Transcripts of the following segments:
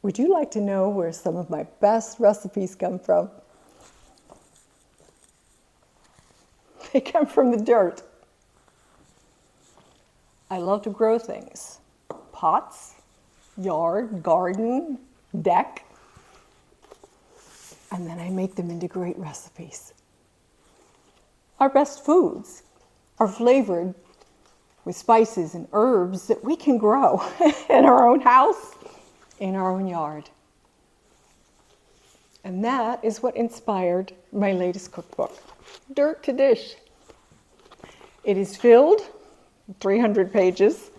Would you like to know where some of my best recipes come from? They come from the dirt. I love to grow things. Pots, yard, garden, deck. And then I make them into great recipes. Our best foods are flavored with spices and herbs that we can grow in our own house, in our own yard. And that is what inspired my latest cookbook, Dirt to Dish. It is filled, 300 pages,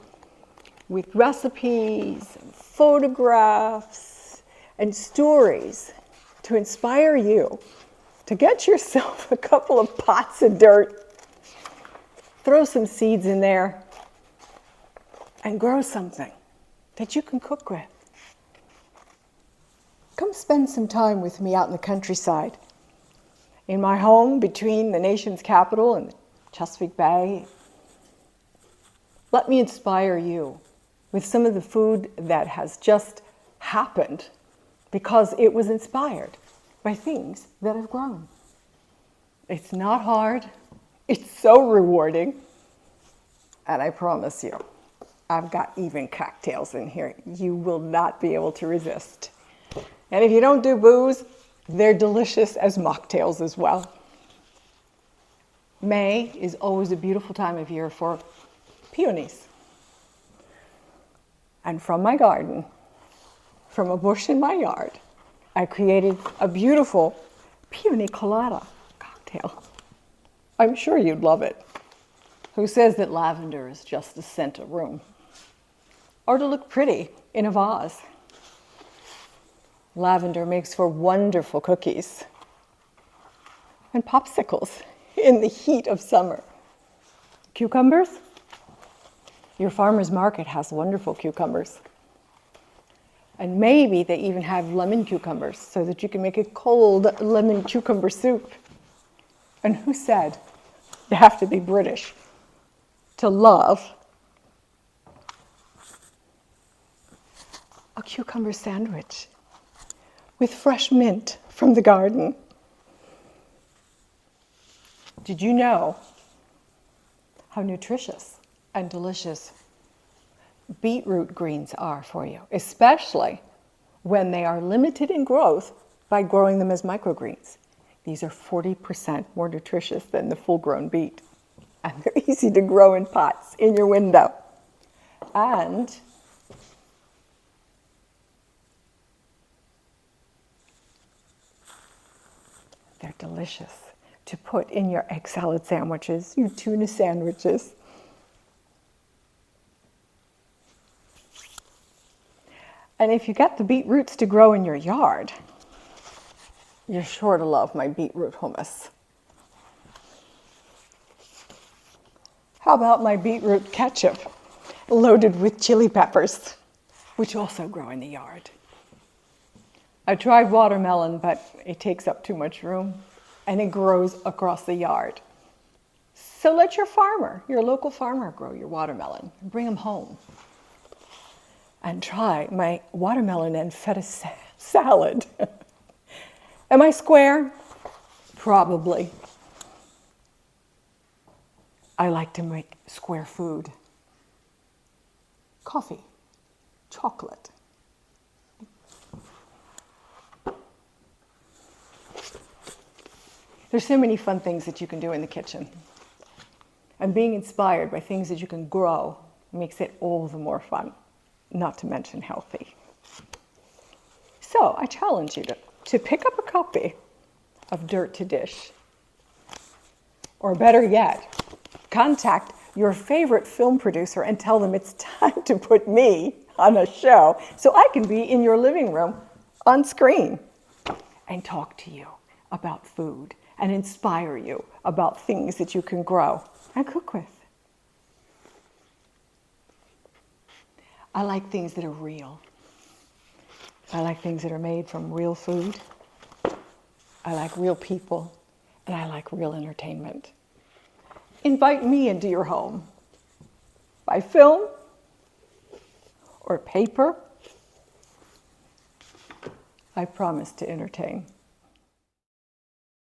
with recipes and photographs and stories to inspire you to get yourself a couple of pots of dirt, throw some seeds in there, and grow something that you can cook with. Come spend some time with me out in the countryside, in my home between the nation's capital and Chesapeake Bay. Let me inspire you with some of the food that has just happened because it was inspired by things that have grown. It's not hard, it's so rewarding, and I promise you, I've got even cocktails in here you will not be able to resist. And if you don't do booze, they're delicious as mocktails as well. May is always a beautiful time of year for peonies. And from my garden, from a bush in my yard, I created a beautiful peony colada cocktail. I'm sure you'd love it. Who says that lavender is just to scent a room or to look pretty in a vase? Lavender makes for wonderful cookies and popsicles in the heat of summer. Cucumbers? Your farmer's market has wonderful cucumbers. And maybe they even have lemon cucumbers so that you can make a cold lemon cucumber soup. And who said you have to be British to love a cucumber sandwich with fresh mint from the garden? Did you know how nutritious and delicious beetroot greens are for you, especially when they are limited in growth by growing them as microgreens? These are 40% more nutritious than the full-grown beet, and they're easy to grow in pots in your window. And they're delicious to put in your egg salad sandwiches, your tuna sandwiches. And if you get the beetroots to grow in your yard, you're sure to love my beetroot hummus. How about my beetroot ketchup loaded with chili peppers, which also grow in the yard? I tried watermelon, but it takes up too much room and it grows across the yard. So let your farmer, your local farmer, grow your watermelon and bring them home. And try my watermelon and feta salad. Am I square? Probably. I like to make square food. Coffee, chocolate. There's so many fun things that you can do in the kitchen. And being inspired by things that you can grow makes it all the more fun, not to mention healthy. So I challenge you to pick up a copy of Dirt to Dish. Or better yet, contact your favorite film producer and tell them it's time to put me on a show so I can be in your living room on screen and talk to you about food and inspire you about things that you can grow and cook with. I like things that are real. I like things that are made from real food. I like real people, and I like real entertainment. Invite me into your home by film or paper I promise to entertain.